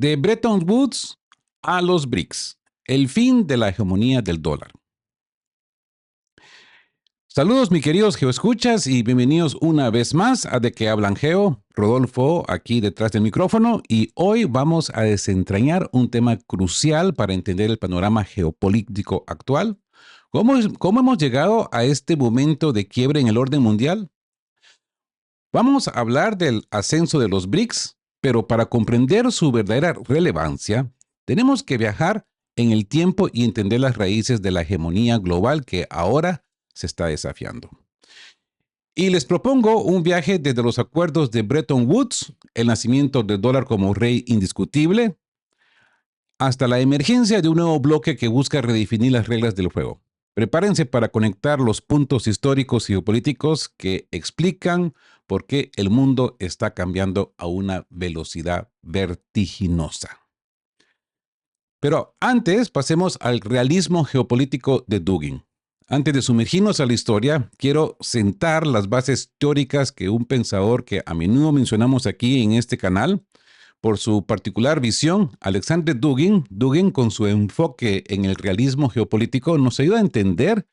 De Bretton Woods a los BRICS, el fin de la hegemonía del dólar. Saludos, mis queridos geoescuchas, y bienvenidos una vez más a De qué hablan Geo. Rodolfo aquí detrás del micrófono, y hoy vamos a desentrañar un tema crucial para entender el panorama geopolítico actual. ¿Cómo hemos llegado a este momento de quiebre en el orden mundial? Vamos a hablar del ascenso de los BRICS, pero para comprender su verdadera relevancia, tenemos que viajar en el tiempo y entender las raíces de la hegemonía global que ahora se está desafiando. Y les propongo un viaje desde los acuerdos de Bretton Woods, el nacimiento del dólar como rey indiscutible, hasta la emergencia de un nuevo bloque que busca redefinir las reglas del juego. Prepárense para conectar los puntos históricos y geopolíticos que explican por qué el mundo está cambiando a una velocidad vertiginosa. Pero antes pasemos al realismo geopolítico de Dugin. Antes de sumergirnos a la historia, quiero sentar las bases teóricas que un pensador que a menudo mencionamos aquí en este canal, por su particular visión, Alexander Dugin, con su enfoque en el realismo geopolítico, nos ayuda a entender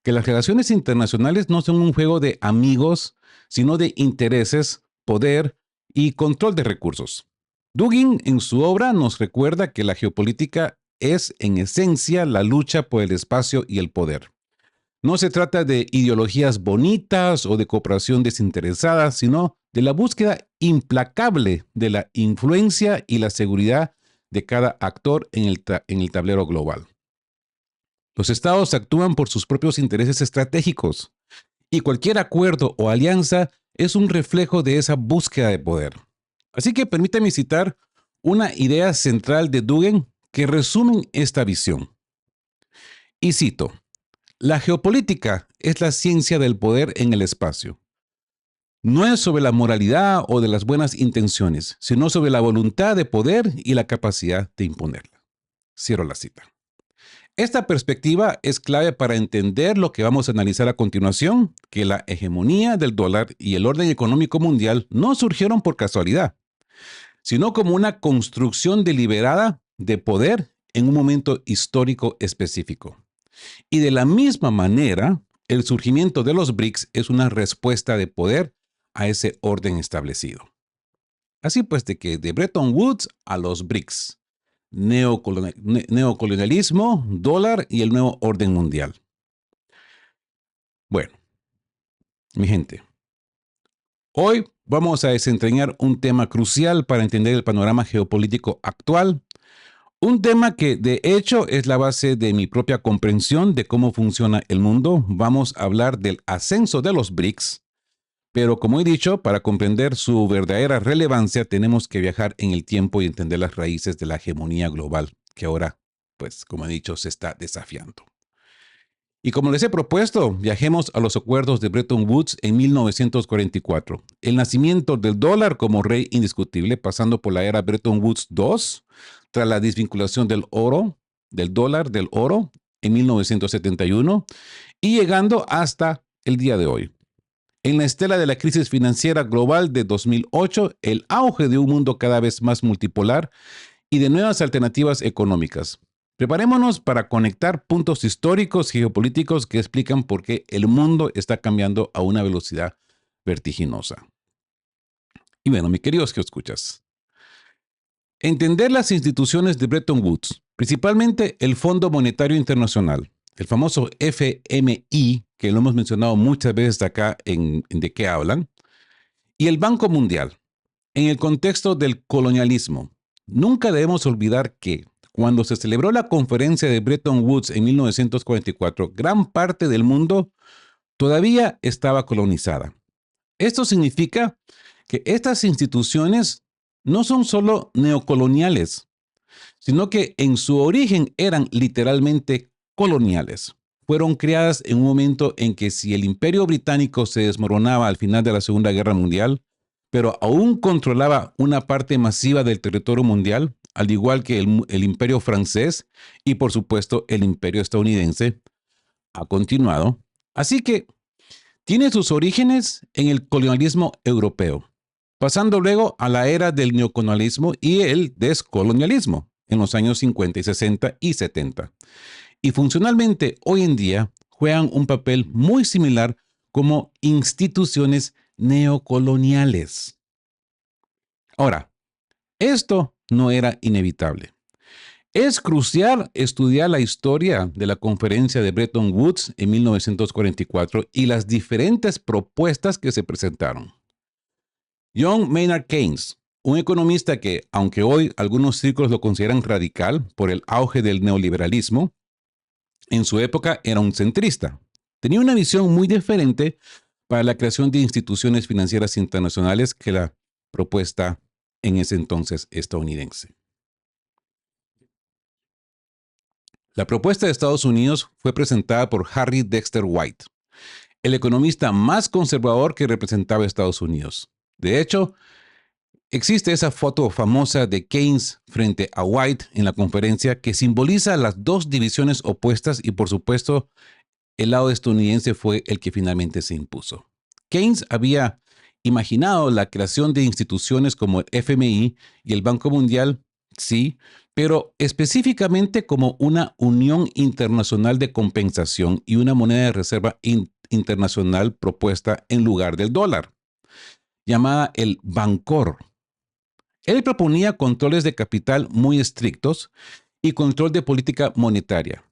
que las relaciones internacionales no son un juego de amigos, sino de intereses, poder y control de recursos. Dugin, en su obra, nos recuerda que la geopolítica es, en esencia, la lucha por el espacio y el poder. No se trata de ideologías bonitas o de cooperación desinteresada, sino de la búsqueda implacable de la influencia y la seguridad de cada actor en el tablero global. Los estados actúan por sus propios intereses estratégicos, y cualquier acuerdo o alianza es un reflejo de esa búsqueda de poder. Así que permítame citar una idea central de Dugin que resume esta visión. Y cito: la geopolítica es la ciencia del poder en el espacio. No es sobre la moralidad o de las buenas intenciones, sino sobre la voluntad de poder y la capacidad de imponerla. Cierro la cita. Esta perspectiva es clave para entender lo que vamos a analizar a continuación, que la hegemonía del dólar y el orden económico mundial no surgieron por casualidad, sino como una construcción deliberada de poder en un momento histórico específico. Y de la misma manera, el surgimiento de los BRICS es una respuesta de poder a ese orden establecido. Así pues, de Bretton Woods a los BRICS, neocolonialismo, dólar y el nuevo orden mundial. Bueno, mi gente, hoy vamos a desentrañar un tema crucial para entender el panorama geopolítico actual. Un tema que, de hecho, es la base de mi propia comprensión de cómo funciona el mundo. Vamos a hablar del ascenso de los BRICS, pero como he dicho, para comprender su verdadera relevancia tenemos que viajar en el tiempo y entender las raíces de la hegemonía global, que ahora, pues, como he dicho, se está desafiando. Y como les he propuesto, viajemos a los acuerdos de Bretton Woods en 1944. El nacimiento del dólar como rey indiscutible, pasando por la era Bretton Woods II, tras la desvinculación del dólar del oro en 1971, y llegando hasta el día de hoy. En la estela de la crisis financiera global de 2008, el auge de un mundo cada vez más multipolar y de nuevas alternativas económicas. Preparémonos para conectar puntos históricos y geopolíticos que explican por qué el mundo está cambiando a una velocidad vertiginosa. Y bueno, mis queridos geoescuchas, entender las instituciones de Bretton Woods, principalmente el Fondo Monetario Internacional, el famoso FMI, que lo hemos mencionado muchas veces acá en De qué hablan, y el Banco Mundial, en el contexto del colonialismo. Nunca debemos olvidar que cuando se celebró la conferencia de Bretton Woods en 1944, gran parte del mundo todavía estaba colonizada. Esto significa que estas instituciones no son solo neocoloniales, sino que en su origen eran literalmente coloniales. Fueron creadas en un momento en que si el Imperio Británico se desmoronaba al final de la Segunda Guerra Mundial, pero aún controlaba una parte masiva del territorio mundial, al igual que el Imperio francés y por supuesto el Imperio estadounidense, ha continuado. Así que tiene sus orígenes en el colonialismo europeo. pasando luego a la era del neocolonialismo y el descolonialismo en los años 50 y 60 y 70. Y funcionalmente hoy en día juegan un papel muy similar como instituciones neocoloniales. Ahora, esto no era inevitable. Es crucial estudiar la historia de la conferencia de Bretton Woods en 1944 y las diferentes propuestas que se presentaron. John Maynard Keynes, un economista que, aunque hoy algunos círculos lo consideran radical por el auge del neoliberalismo, en su época era un centrista. Tenía una visión muy diferente para la creación de instituciones financieras internacionales que la propuesta en ese entonces estadounidense. La propuesta de Estados Unidos fue presentada por Harry Dexter White, el economista más conservador que representaba a Estados Unidos. De hecho, existe esa foto famosa de Keynes frente a White en la conferencia que simboliza las dos divisiones opuestas y, por supuesto, el lado estadounidense fue el que finalmente se impuso. Keynes había imaginado la creación de instituciones como el FMI y el Banco Mundial, sí, pero específicamente como una unión internacional de compensación y una moneda de reserva internacional propuesta en lugar del dólar, llamada el Bancor. Él proponía controles de capital muy estrictos y control de política monetaria.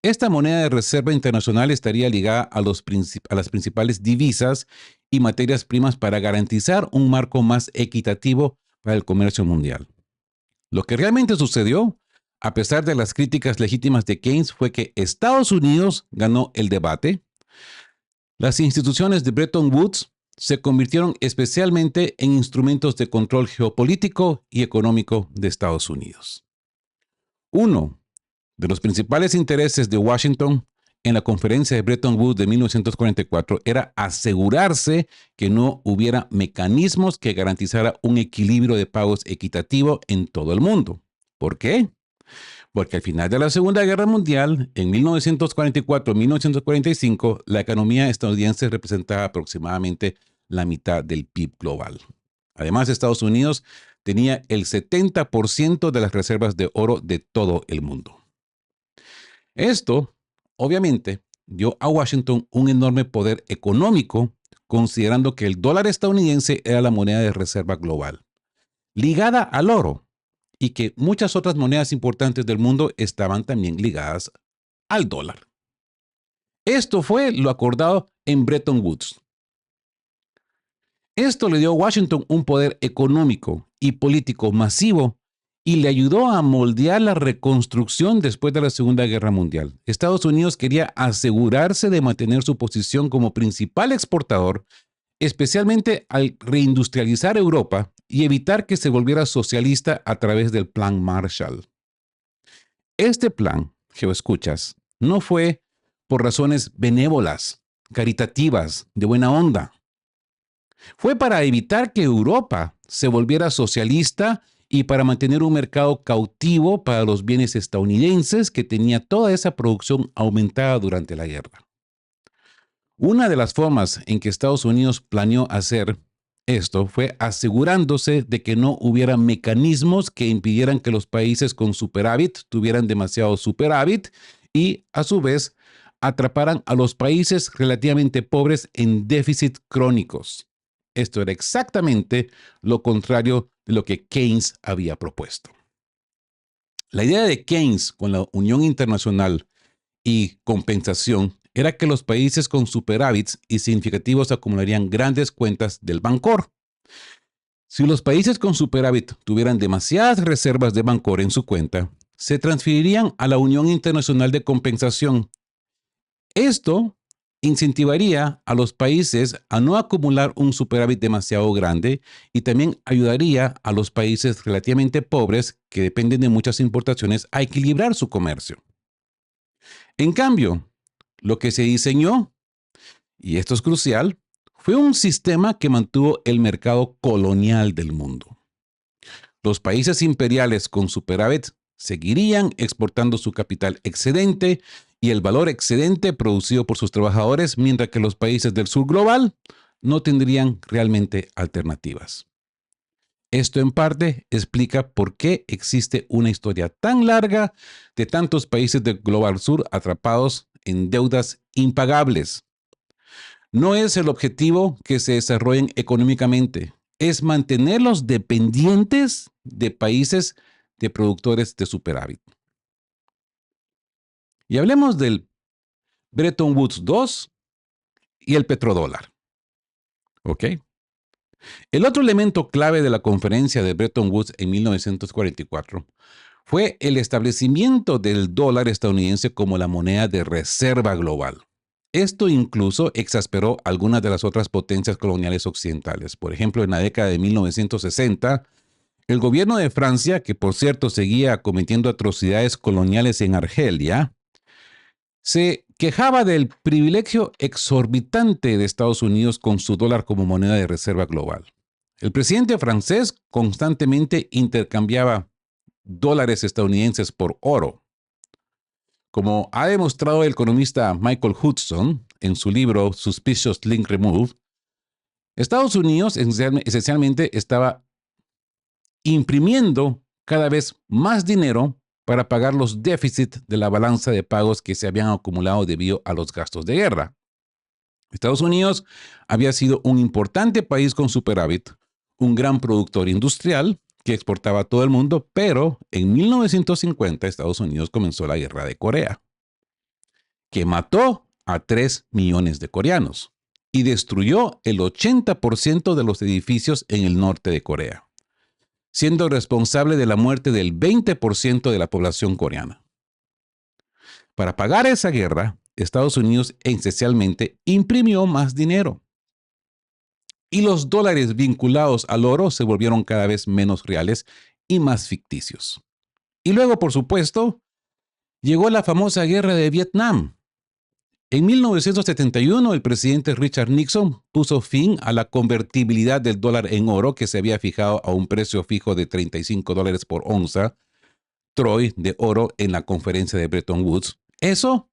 Esta moneda de reserva internacional estaría ligada a las principales divisas y materias primas para garantizar un marco más equitativo para el comercio mundial. Lo que realmente sucedió, a pesar de las críticas legítimas de Keynes, fue que Estados Unidos ganó el debate. Las instituciones de Bretton Woods se convirtieron especialmente en instrumentos de control geopolítico y económico de Estados Unidos. Uno de los principales intereses de Washington en la conferencia de Bretton Woods de 1944 era asegurarse que no hubiera mecanismos que garantizaran un equilibrio de pagos equitativo en todo el mundo. ¿Por qué? Porque al final de la Segunda Guerra Mundial, en 1944-1945, la economía estadounidense representaba aproximadamente la mitad del PIB global. Además, Estados Unidos tenía el 70% de las reservas de oro de todo el mundo. Esto, obviamente, dio a Washington un enorme poder económico, considerando que el dólar estadounidense era la moneda de reserva global, ligada al oro, y que muchas otras monedas importantes del mundo estaban también ligadas al dólar. Esto fue lo acordado en Bretton Woods. Esto le dio a Washington un poder económico y político masivo y le ayudó a moldear la reconstrucción después de la Segunda Guerra Mundial. Estados Unidos quería asegurarse de mantener su posición como principal exportador, especialmente al reindustrializar Europa y evitar que se volviera socialista a través del Plan Marshall. Este plan, geoescuchas, no fue por razones benévolas, caritativas, de buena onda. Fue para evitar que Europa se volviera socialista y para mantener un mercado cautivo para los bienes estadounidenses que tenía toda esa producción aumentada durante la guerra. Una de las formas en que Estados Unidos planeó hacer esto fue asegurándose de que no hubiera mecanismos que impidieran que los países con superávit tuvieran demasiado superávit y, a su vez, atraparan a los países relativamente pobres en déficit crónicos. Esto era exactamente lo contrario de lo que Keynes había propuesto. La idea de Keynes con la Unión Internacional y compensación era que los países con superávits y significativos acumularían grandes cuentas del Bancor. Si los países con superávit tuvieran demasiadas reservas de Bancor en su cuenta, se transferirían a la Unión Internacional de Compensación. Esto incentivaría a los países a no acumular un superávit demasiado grande y también ayudaría a los países relativamente pobres que dependen de muchas importaciones a equilibrar su comercio. En cambio, lo que se diseñó, y esto es crucial, fue un sistema que mantuvo el mercado colonial del mundo. Los países imperiales con superávit seguirían exportando su capital excedente y el valor excedente producido por sus trabajadores, mientras que los países del sur global no tendrían realmente alternativas. Esto en parte explica por qué existe una historia tan larga de tantos países del Global Sur atrapados en deudas impagables. No es el objetivo que se desarrollen económicamente, es mantenerlos dependientes de países de productores de superávit. Y hablemos del Bretton Woods II y el petrodólar. ¿Ok? El otro elemento clave de la conferencia de Bretton Woods en 1944 fue el establecimiento del dólar estadounidense como la moneda de reserva global. Esto incluso exasperó algunas de las otras potencias coloniales occidentales. Por ejemplo, en la década de 1960, el gobierno de Francia, que por cierto seguía cometiendo atrocidades coloniales en Argelia, se quejaba del privilegio exorbitante de Estados Unidos con su dólar como moneda de reserva global. El presidente francés constantemente intercambiaba dólares estadounidenses por oro. Como ha demostrado el economista Michael Hudson en su libro Suspicious Link Removed, Estados Unidos esencialmente estaba imprimiendo cada vez más dinero para pagar los déficits de la balanza de pagos que se habían acumulado debido a los gastos de guerra. Estados Unidos había sido un importante país con superávit, un gran productor industrial que exportaba a todo el mundo, pero en 1950 Estados Unidos comenzó la guerra de Corea, que mató a 3 millones de coreanos y destruyó el 80% de los edificios en el norte de Corea, siendo responsable de la muerte del 20% de la población coreana. Para pagar esa guerra, Estados Unidos esencialmente imprimió más dinero. Y los dólares vinculados al oro se volvieron cada vez menos reales y más ficticios. Y luego, por supuesto, llegó la famosa guerra de Vietnam. En 1971, el presidente Richard Nixon puso fin a la convertibilidad del dólar en oro que se había fijado a un precio fijo de $35 por onza troy de oro en la conferencia de Bretton Woods. Eso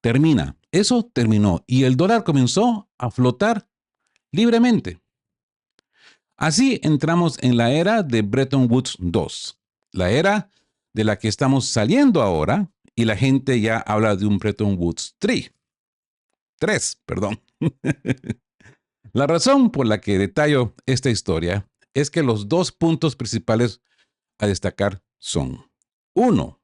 terminó y el dólar comenzó a flotar libremente. Así entramos en la era de Bretton Woods II, la era de la que estamos saliendo ahora y la gente ya habla de un Bretton Woods III. Perdón. La razón por la que detallo esta historia es que los dos puntos principales a destacar son: uno,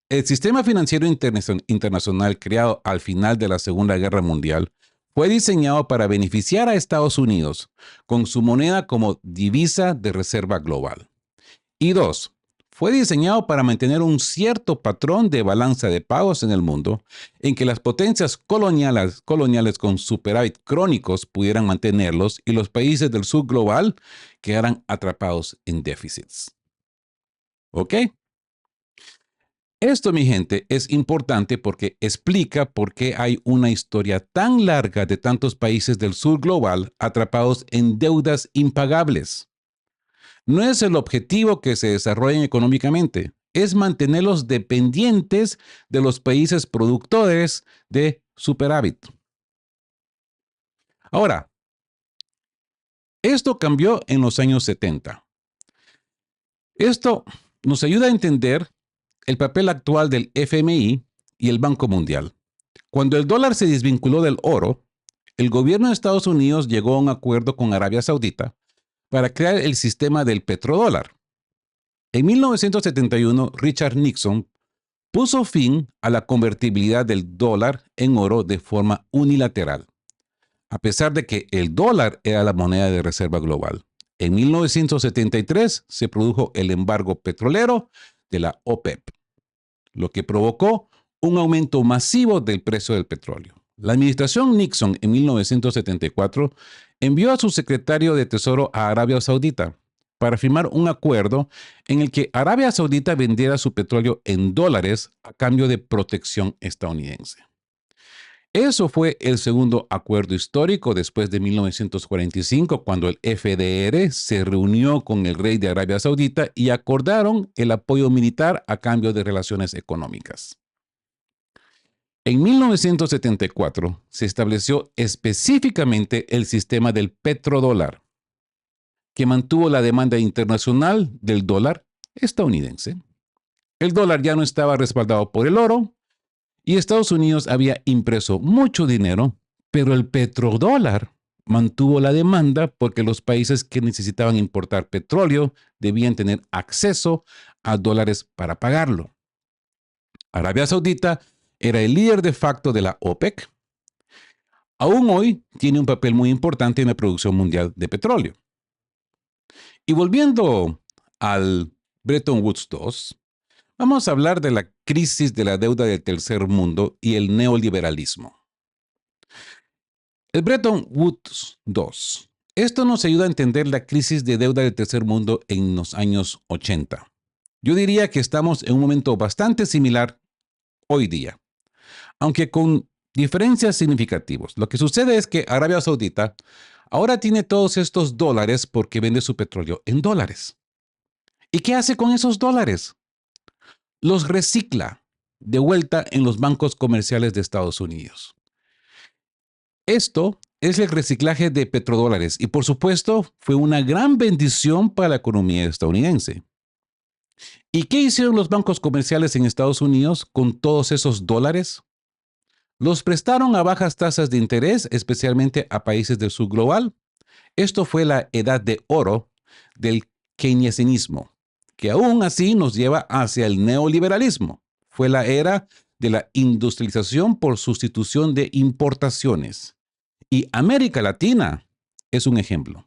el sistema financiero internacional creado al final de la Segunda Guerra Mundial fue diseñado para beneficiar a Estados Unidos con su moneda como divisa de reserva global. Y dos, fue diseñado para mantener un cierto patrón de balanza de pagos en el mundo en que las potencias coloniales con superávit crónicos pudieran mantenerlos y los países del sur global quedaran atrapados en déficits. ¿Ok? Esto, mi gente, es importante porque explica por qué hay una historia tan larga de tantos países del sur global atrapados en deudas impagables. No es el objetivo que se desarrollen económicamente, es mantenerlos dependientes de los países productores de superávit. Ahora, esto cambió en los años 70. Esto nos ayuda a entender el papel actual del FMI y el Banco Mundial. Cuando el dólar se desvinculó del oro, el gobierno de Estados Unidos llegó a un acuerdo con Arabia Saudita para crear el sistema del petrodólar. En 1971, Richard Nixon puso fin a la convertibilidad del dólar en oro de forma unilateral, a pesar de que el dólar era la moneda de reserva global. En 1973 se produjo el embargo petrolero de la OPEP, lo que provocó un aumento masivo del precio del petróleo. La administración Nixon en 1974 envió a su secretario de Tesoro a Arabia Saudita para firmar un acuerdo en el que Arabia Saudita vendiera su petróleo en dólares a cambio de protección estadounidense. Eso fue el segundo acuerdo histórico después de 1945, cuando el FDR se reunió con el rey de Arabia Saudita y acordaron el apoyo militar a cambio de relaciones económicas. En 1974 se estableció específicamente el sistema del petrodólar. que mantuvo la demanda internacional del dólar estadounidense. El dólar ya no estaba respaldado por el oro y Estados Unidos había impreso mucho dinero, pero el petrodólar mantuvo la demanda porque los países que necesitaban importar petróleo debían tener acceso a dólares para pagarlo. Arabia Saudita era el líder de facto de la OPEC. Aún hoy tiene un papel muy importante en la producción mundial de petróleo. Y volviendo al Bretton Woods II, vamos a hablar de la crisis de la deuda del tercer mundo y el neoliberalismo. El Bretton Woods II. Esto nos ayuda a entender la crisis de deuda del tercer mundo en los años 80. Yo diría que estamos en un momento bastante similar hoy día, aunque con diferencias significativas. Lo que sucede es que Arabia Saudita ahora tiene todos estos dólares porque vende su petróleo en dólares. ¿Y qué hace con esos dólares? Los recicla de vuelta en los bancos comerciales de Estados Unidos. Esto es el reciclaje de petrodólares y por supuesto fue una gran bendición para la economía estadounidense. ¿Y qué hicieron los bancos comerciales en Estados Unidos con todos esos dólares? Los prestaron a bajas tasas de interés, especialmente a países del sur global. Esto fue la edad de oro del keynesianismo, que aún así nos lleva hacia el neoliberalismo. Fue la era de la industrialización por sustitución de importaciones. Y América Latina es un ejemplo.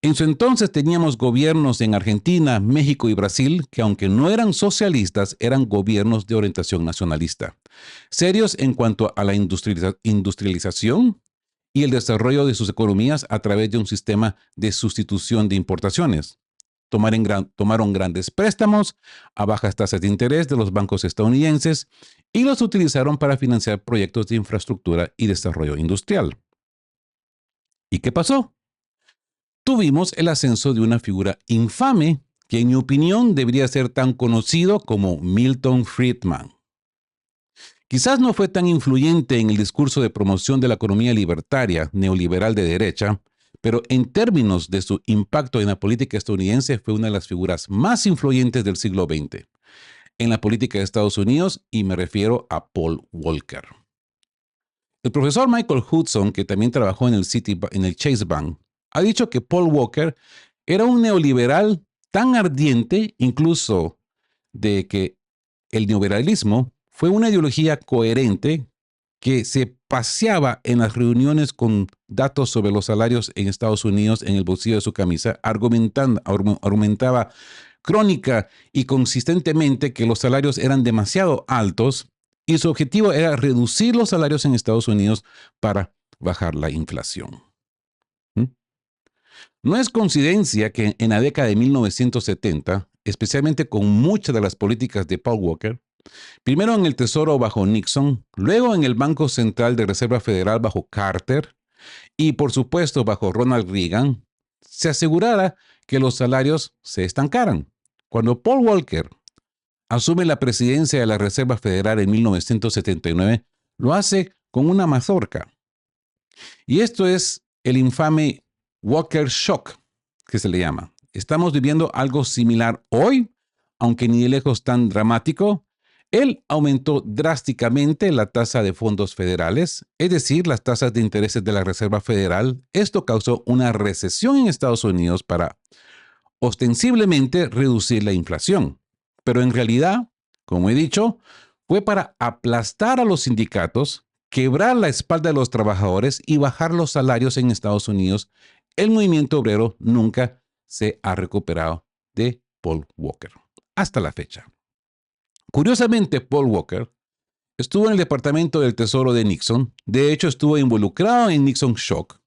En su entonces teníamos gobiernos en Argentina, México y Brasil que aunque no eran socialistas, eran gobiernos de orientación nacionalista, serios en cuanto a la industrialización y el desarrollo de sus economías a través de un sistema de sustitución de importaciones. Tomaron grandes préstamos a bajas tasas de interés de los bancos estadounidenses y los utilizaron para financiar proyectos de infraestructura y desarrollo industrial. ¿Y qué pasó? Tuvimos el ascenso de una figura infame que en mi opinión debería ser tan conocido como Milton Friedman. Quizás no fue tan influyente en el discurso de promoción de la economía libertaria neoliberal de derecha, pero en términos de su impacto en la política estadounidense fue una de las figuras más influyentes del siglo XX en la política de Estados Unidos y me refiero a Paul Volcker. El profesor Michael Hudson, que también trabajó en el Chase Bank, ha dicho que Paul Volcker era un neoliberal tan ardiente, incluso de que el neoliberalismo fue una ideología coherente que se paseaba en las reuniones con datos sobre los salarios en Estados Unidos en el bolsillo de su camisa, argumentaba crónica y consistentemente que los salarios eran demasiado altos y su objetivo era reducir los salarios en Estados Unidos para bajar la inflación. No es coincidencia que en la década de 1970, especialmente con muchas de las políticas de Paul Volcker, primero en el Tesoro bajo Nixon, luego en el Banco Central de Reserva Federal bajo Carter y por supuesto bajo Ronald Reagan, se asegurara que los salarios se estancaran. Cuando Paul Volcker asume la presidencia de la Reserva Federal en 1979, lo hace con una mazorca. Y esto es el infame Volcker Shock, que se le llama. Estamos viviendo algo similar hoy, aunque ni de lejos tan dramático. Él aumentó drásticamente la tasa de fondos federales, es decir, las tasas de intereses de la Reserva Federal. Esto causó una recesión en Estados Unidos para ostensiblemente reducir la inflación. Pero en realidad, como he dicho, fue para aplastar a los sindicatos, quebrar la espalda de los trabajadores y bajar los salarios en Estados Unidos. El movimiento obrero nunca se ha recuperado de Paul Volcker hasta la fecha. Curiosamente, Paul Volcker estuvo en el Departamento del Tesoro de Nixon. De hecho, estuvo involucrado en Nixon Shock.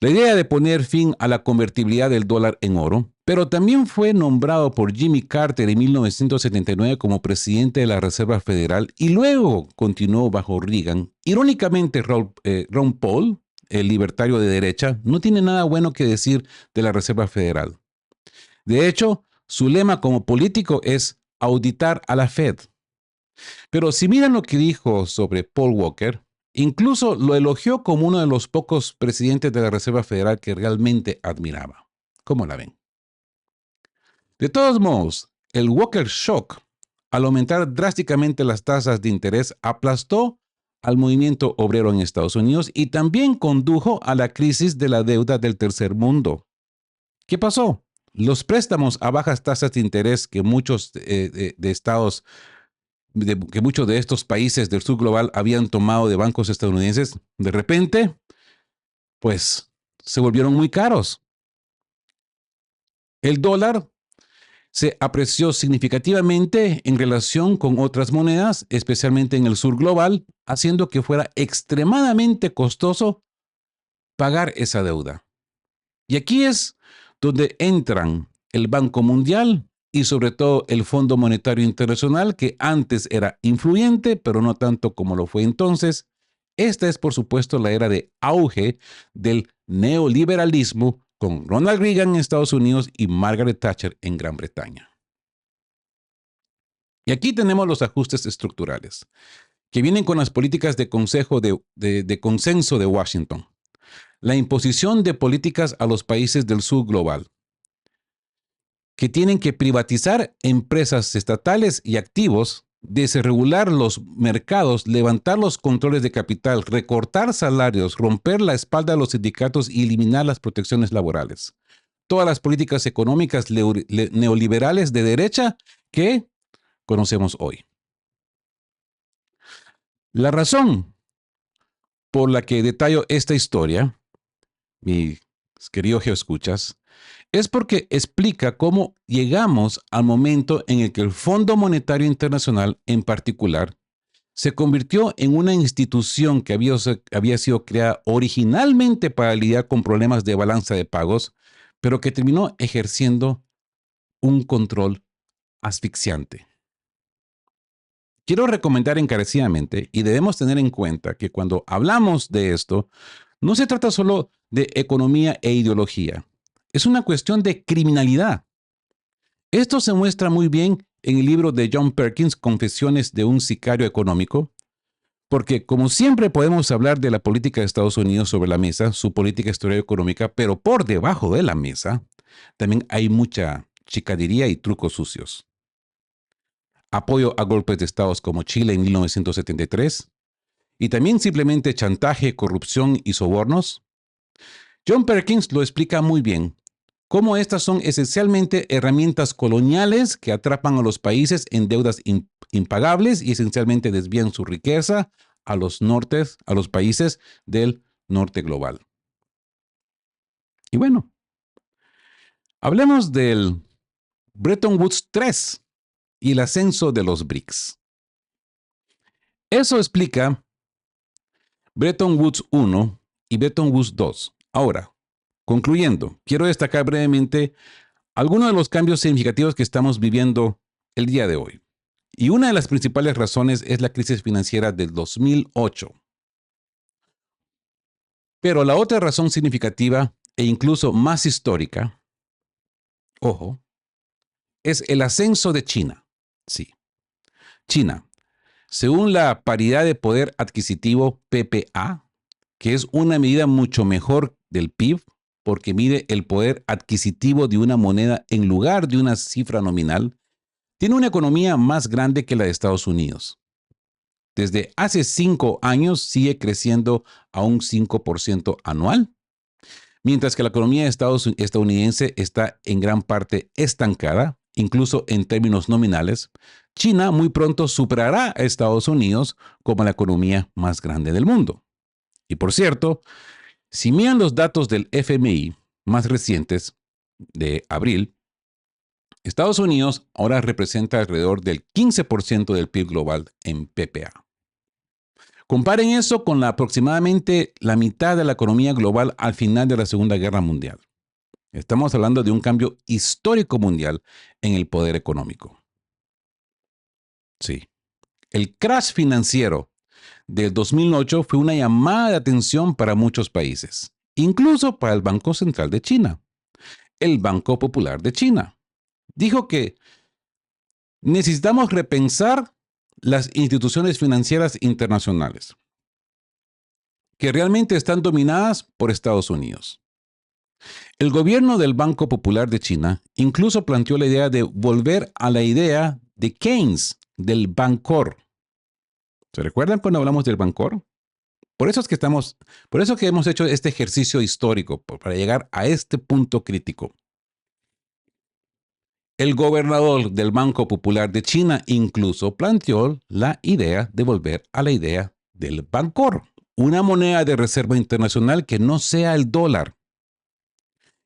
La idea de poner fin a la convertibilidad del dólar en oro, pero también fue nombrado por Jimmy Carter en 1979 como presidente de la Reserva Federal y luego continuó bajo Reagan. Irónicamente, Ron Paul, el libertario de derecha, no tiene nada bueno que decir de la Reserva Federal. De hecho, su lema como político es auditar a la Fed. Pero si miran lo que dijo sobre Paul Volcker Incluso lo elogió como uno de los pocos presidentes de la Reserva Federal que realmente admiraba. ¿Cómo la ven? De todos modos, el Walker Shock, al aumentar drásticamente las tasas de interés, aplastó al movimiento obrero en Estados Unidos y también condujo a la crisis de la deuda del tercer mundo. ¿Qué pasó? Los préstamos a bajas tasas de interés que muchos que muchos de estos países del sur global habían tomado de bancos estadounidenses, de repente, pues se volvieron muy caros. El dólar se apreció significativamente en relación con otras monedas, especialmente en el sur global, haciendo que fuera extremadamente costoso pagar esa deuda. Y aquí es donde entran el Banco Mundial y sobre todo el Fondo Monetario Internacional, que antes era influyente, pero no tanto como lo fue entonces. Esta es, por supuesto, la era de auge del neoliberalismo con Ronald Reagan en Estados Unidos y Margaret Thatcher en Gran Bretaña. Y aquí tenemos los ajustes estructurales, que vienen con las políticas de consenso de Washington. La imposición de políticas a los países del sur global, que tienen que privatizar empresas estatales y activos, desregular los mercados, levantar los controles de capital, recortar salarios, romper la espalda de los sindicatos y eliminar las protecciones laborales. Todas las políticas económicas neoliberales de derecha que conocemos hoy. La razón por la que detallo esta historia, mis queridos geoescuchas, es porque explica cómo llegamos al momento en el que el Fondo Monetario Internacional, en particular, se convirtió en una institución que había sido creada originalmente para lidiar con problemas de balanza de pagos, pero que terminó ejerciendo un control asfixiante. Quiero recomendar encarecidamente, y debemos tener en cuenta que cuando hablamos de esto, no se trata solo de economía e ideología. Es una cuestión de criminalidad. Esto se muestra muy bien en el libro de John Perkins, Confesiones de un sicario económico, porque como siempre podemos hablar de la política de Estados Unidos sobre la mesa, su política exterior económica, pero por debajo de la mesa también hay mucha chicanería y trucos sucios. Apoyo a golpes de estados como Chile en 1973, y también simplemente chantaje, corrupción y sobornos. John Perkins lo explica muy bien, cómo estas son esencialmente herramientas coloniales que atrapan a los países en deudas impagables y esencialmente desvían su riqueza a los países del norte global. Y bueno, hablemos del Bretton Woods 3 y el ascenso de los BRICS. Eso explica Bretton Woods 1 y Bretton Woods 2. Ahora, concluyendo, quiero destacar brevemente algunos de los cambios significativos que estamos viviendo el día de hoy. Y una de las principales razones es la crisis financiera del 2008. Pero la otra razón significativa e incluso más histórica, ojo, es el ascenso de China. Sí, China, según la paridad de poder adquisitivo PPA, que es una medida mucho mejor del PIB, porque mide el poder adquisitivo de una moneda en lugar de una cifra nominal, tiene una economía más grande que la de Estados Unidos. Desde hace 5 años sigue creciendo a un 5% anual, mientras que la economía estadounidense está en gran parte estancada, incluso en términos nominales. China muy pronto superará a Estados Unidos como la economía más grande del mundo. Y por cierto, si miran los datos del FMI más recientes de abril, Estados Unidos ahora representa alrededor del 15% del PIB global en PPA. Comparen eso con aproximadamente la mitad de la economía global al final de la Segunda Guerra Mundial. Estamos hablando de un cambio histórico mundial en el poder económico. Sí. El crash financiero del 2008 fue una llamada de atención para muchos países, incluso para el Banco Central de China, el Banco Popular de China. Dijo que necesitamos repensar las instituciones financieras internacionales. que realmente están dominadas por Estados Unidos. El gobierno del Banco Popular de China incluso planteó la idea de volver a la idea de Keynes, del Bancor. ¿Se recuerdan cuando hablamos del Bancor? Por eso que hemos hecho este ejercicio histórico, para llegar a este punto crítico. El gobernador del Banco Popular de China incluso planteó la idea de volver a la idea del Bancor, una moneda de reserva internacional que no sea el dólar,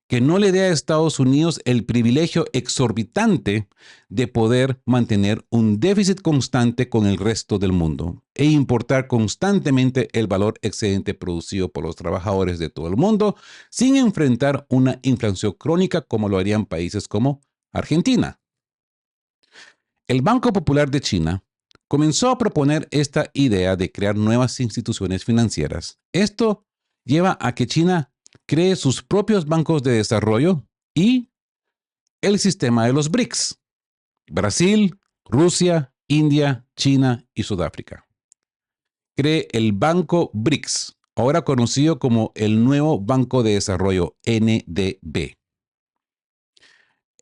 que no le dé a Estados Unidos el privilegio exorbitante de poder mantener un déficit constante con el resto del mundo e importar constantemente el valor excedente producido por los trabajadores de todo el mundo sin enfrentar una inflación crónica como lo harían países como Argentina. El Banco Popular de China comenzó a proponer esta idea de crear nuevas instituciones financieras. Esto lleva a que China cree sus propios bancos de desarrollo y el sistema de los BRICS: Brasil, Rusia, India, China y Sudáfrica. Cree el Banco BRICS, ahora conocido como el Nuevo Banco de Desarrollo, NDB.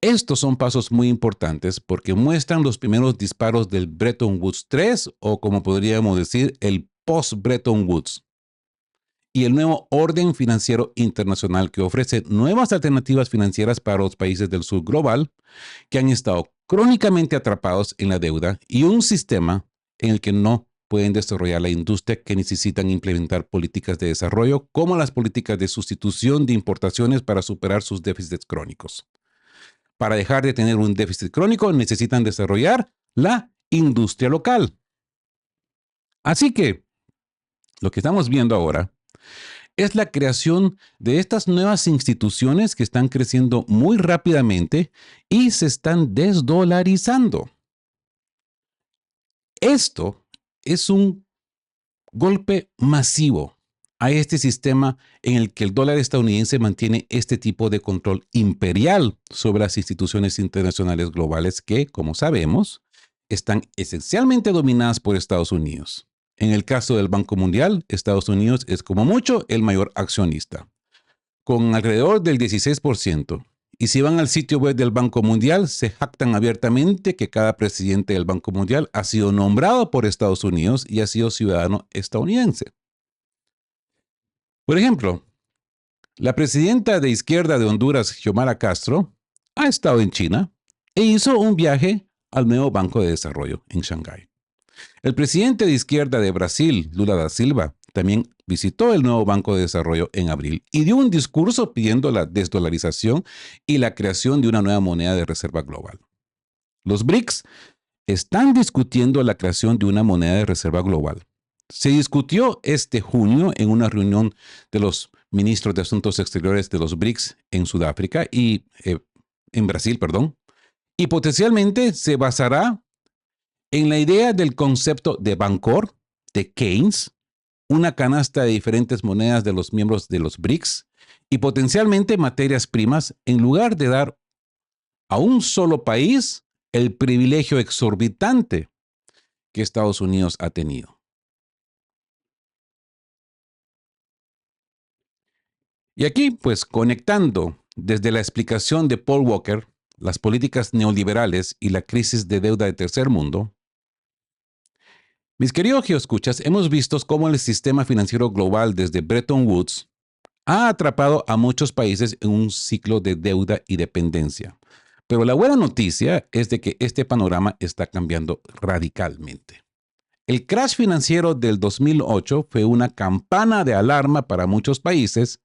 Estos son pasos muy importantes porque muestran los primeros disparos del Bretton Woods 3, o como podríamos decir, el post-Bretton Woods, y el nuevo orden financiero internacional que ofrece nuevas alternativas financieras para los países del sur global que han estado crónicamente atrapados en la deuda, y un sistema en el que no pueden desarrollar la industria, que necesitan implementar políticas de desarrollo como las políticas de sustitución de importaciones para superar sus déficits crónicos. Para dejar de tener un déficit crónico, necesitan desarrollar la industria local. Así que lo que estamos viendo ahora es la creación de estas nuevas instituciones que están creciendo muy rápidamente y se están desdolarizando. Esto es un golpe masivo a este sistema en el que el dólar estadounidense mantiene este tipo de control imperial sobre las instituciones internacionales globales que, como sabemos, están esencialmente dominadas por Estados Unidos. En el caso del Banco Mundial, Estados Unidos es como mucho el mayor accionista, con alrededor del 16%. Y si van al sitio web del Banco Mundial, se jactan abiertamente que cada presidente del Banco Mundial ha sido nombrado por Estados Unidos y ha sido ciudadano estadounidense. Por ejemplo, la presidenta de izquierda de Honduras, Xiomara Castro, ha estado en China e hizo un viaje al nuevo Banco de Desarrollo en Shanghái. El presidente de izquierda de Brasil, Lula da Silva, también visitó el nuevo Banco de Desarrollo en abril y dio un discurso pidiendo la desdolarización y la creación de una nueva moneda de reserva global. Los BRICS están discutiendo la creación de una moneda de reserva global. Se discutió este junio en una reunión de los ministros de Asuntos Exteriores de los BRICS en Sudáfrica y en Brasil, y potencialmente se basará en la idea del concepto de Bancor, de Keynes, una canasta de diferentes monedas de los miembros de los BRICS y potencialmente materias primas, en lugar de dar a un solo país el privilegio exorbitante que Estados Unidos ha tenido. Y aquí, pues, conectando desde la explicación de Paul Walker, las políticas neoliberales y la crisis de deuda de tercer mundo, mis queridos geoescuchas, hemos visto cómo el sistema financiero global desde Bretton Woods ha atrapado a muchos países en un ciclo de deuda y dependencia. Pero la buena noticia es de que este panorama está cambiando radicalmente. El crash financiero del 2008 fue una campana de alarma para muchos países,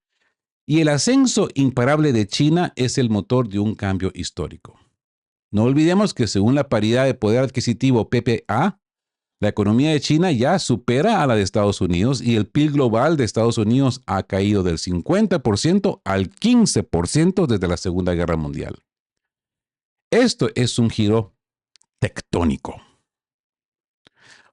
y el ascenso imparable de China es el motor de un cambio histórico. No olvidemos que según la paridad de poder adquisitivo PPA, la economía de China ya supera a la de Estados Unidos y el PIB global de Estados Unidos ha caído del 50% al 15% desde la Segunda Guerra Mundial. Esto es un giro tectónico.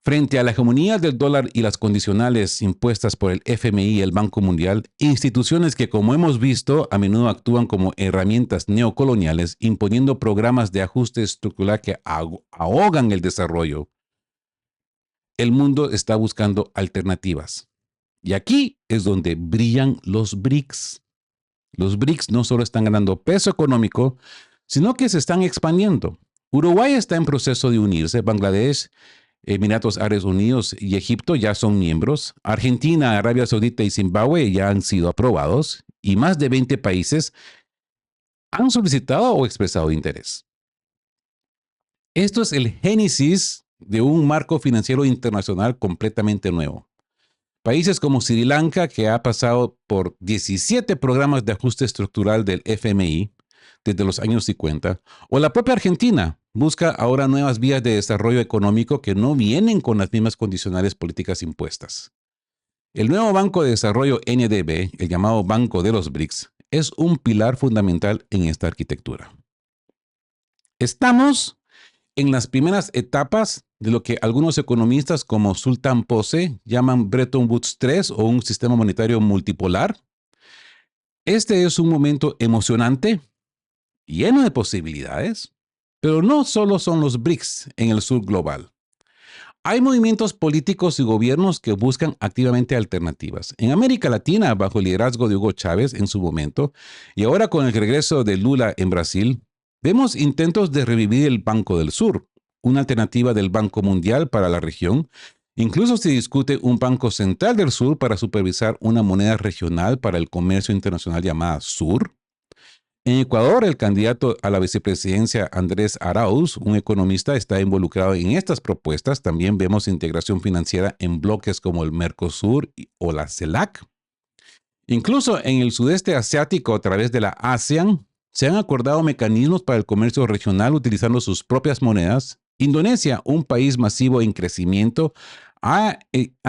Frente a la hegemonía del dólar y las condicionales impuestas por el FMI y el Banco Mundial, instituciones que, como hemos visto, a menudo actúan como herramientas neocoloniales, imponiendo programas de ajuste estructural que ahogan el desarrollo, el mundo está buscando alternativas. Y aquí es donde brillan los BRICS. Los BRICS no solo están ganando peso económico, sino que se están expandiendo. Uruguay está en proceso de unirse, Bangladesh, Emiratos Árabes Unidos y Egipto ya son miembros, Argentina, Arabia Saudita y Zimbabue ya han sido aprobados y más de 20 países han solicitado o expresado interés. Esto es el génesis de un marco financiero internacional completamente nuevo. Países como Sri Lanka, que ha pasado por 17 programas de ajuste estructural del FMI desde los años 50, o la propia Argentina, busca ahora nuevas vías de desarrollo económico que no vienen con las mismas condicionales políticas impuestas. El nuevo Banco de Desarrollo NDB, el llamado Banco de los BRICS, es un pilar fundamental en esta arquitectura. Estamos en las primeras etapas de lo que algunos economistas como Sultan Pose llaman Bretton Woods 3 o un sistema monetario multipolar. Este es un momento emocionante, lleno de posibilidades, pero no solo son los BRICS en el sur global. Hay movimientos políticos y gobiernos que buscan activamente alternativas. En América Latina, bajo el liderazgo de Hugo Chávez en su momento, y ahora con el regreso de Lula en Brasil, vemos intentos de revivir el Banco del Sur, una alternativa del Banco Mundial para la región. Incluso se discute un Banco Central del Sur para supervisar una moneda regional para el comercio internacional llamada SUR. En Ecuador, el candidato a la vicepresidencia Andrés Arauz, un economista, está involucrado en estas propuestas. También vemos integración financiera en bloques como el Mercosur o la CELAC. Incluso en el sudeste asiático, a través de la ASEAN, se han acordado mecanismos para el comercio regional utilizando sus propias monedas. Indonesia, un país masivo en crecimiento, ha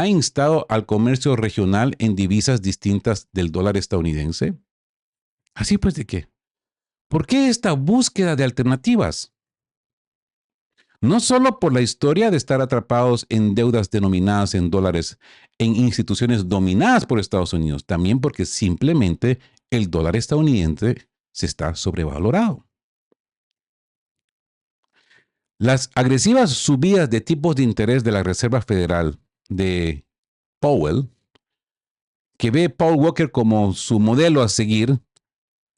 instado al comercio regional en divisas distintas del dólar estadounidense. Así pues, ¿de qué? ¿Por qué esta búsqueda de alternativas? No solo por la historia de estar atrapados en deudas denominadas en dólares en instituciones dominadas por Estados Unidos, también porque simplemente el dólar estadounidense se está sobrevalorado. Las agresivas subidas de tipos de interés de la Reserva Federal de Powell, que ve Paul Volcker como su modelo a seguir,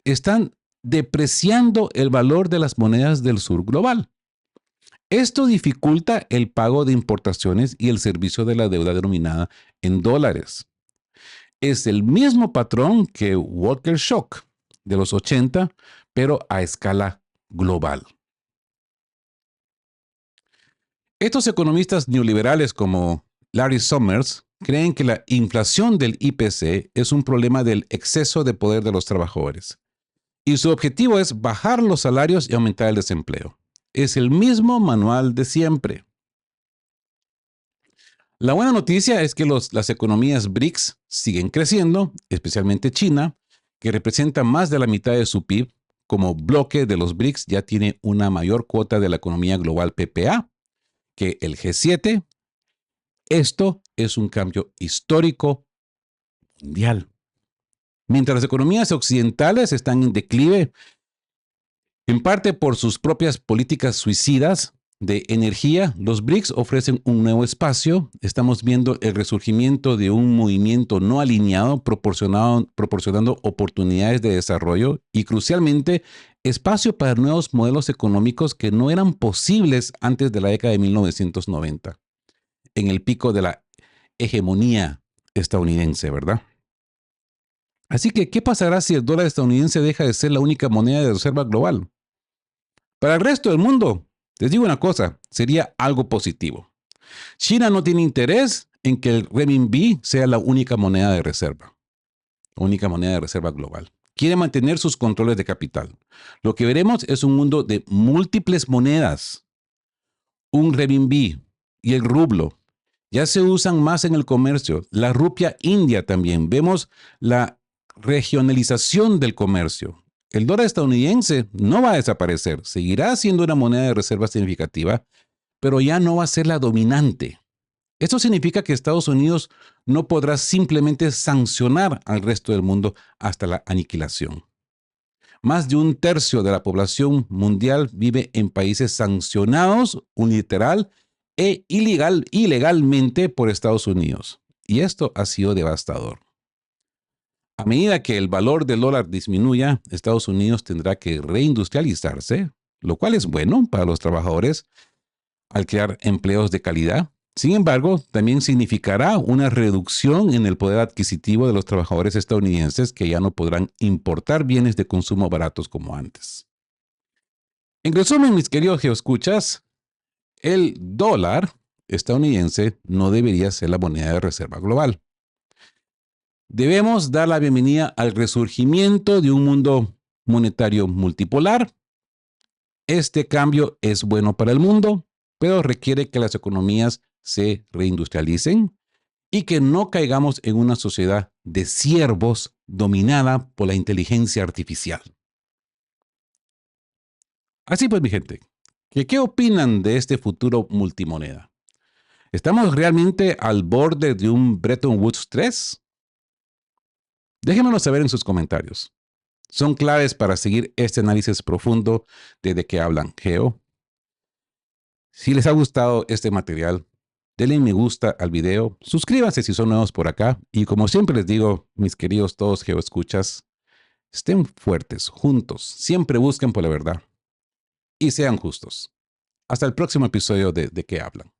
están depreciando el valor de las monedas del sur global. Esto dificulta el pago de importaciones y el servicio de la deuda denominada en dólares. Es el mismo patrón que Volcker Shock de los 80, pero a escala global. Estos economistas neoliberales como Larry Summers creen que la inflación del IPC es un problema del exceso de poder de los trabajadores. Y su objetivo es bajar los salarios y aumentar el desempleo. Es el mismo manual de siempre. La buena noticia es que las economías BRICS siguen creciendo, especialmente China, que representa más de la mitad de su PIB. Como bloque de los BRICS ya tiene una mayor cuota de la economía global PPA que el G7. Esto es un cambio histórico mundial. Mientras las economías occidentales están en declive, en parte por sus propias políticas suicidas de energía, los BRICS ofrecen un nuevo espacio. Estamos viendo el resurgimiento de un movimiento no alineado, proporcionando oportunidades de desarrollo y, crucialmente, espacio para nuevos modelos económicos que no eran posibles antes de la década de 1990, en el pico de la hegemonía estadounidense, ¿verdad? Así que, ¿qué pasará si el dólar estadounidense deja de ser la única moneda de reserva global? Para el resto del mundo, les digo una cosa, sería algo positivo. China no tiene interés en que el renminbi sea la única moneda de reserva global. Quiere mantener sus controles de capital. Lo que veremos es un mundo de múltiples monedas. Un renminbi y el rublo ya se usan más en el comercio. La rupia india también. Vemos la regionalización del comercio. El dólar estadounidense no va a desaparecer, seguirá siendo una moneda de reserva significativa, pero ya no va a ser la dominante. Esto significa que Estados Unidos no podrá simplemente sancionar al resto del mundo hasta la aniquilación. Más de un tercio de la población mundial vive en países sancionados unilateral e ilegalmente por Estados Unidos. y esto ha sido devastador. A medida que el valor del dólar disminuya, Estados Unidos tendrá que reindustrializarse, lo cual es bueno para los trabajadores al crear empleos de calidad. Sin embargo, también significará una reducción en el poder adquisitivo de los trabajadores estadounidenses que ya no podrán importar bienes de consumo baratos como antes. En resumen, mis queridos geoescuchas, el dólar estadounidense no debería ser la moneda de reserva global. Debemos dar la bienvenida al resurgimiento de un mundo monetario multipolar. Este cambio es bueno para el mundo, pero requiere que las economías se reindustrialicen y que no caigamos en una sociedad de siervos dominada por la inteligencia artificial. Así pues, mi gente, ¿qué opinan de este futuro multimoneda? ¿Estamos realmente al borde de un Bretton Woods 3? Déjenmelo saber en sus comentarios. Son claves para seguir este análisis profundo de qué hablan Geo. Si les ha gustado este material, denle me gusta al video, suscríbanse si son nuevos por acá y como siempre les digo, mis queridos todos geoescuchas, estén fuertes, juntos, siempre busquen por la verdad y sean justos. Hasta el próximo episodio de qué hablan.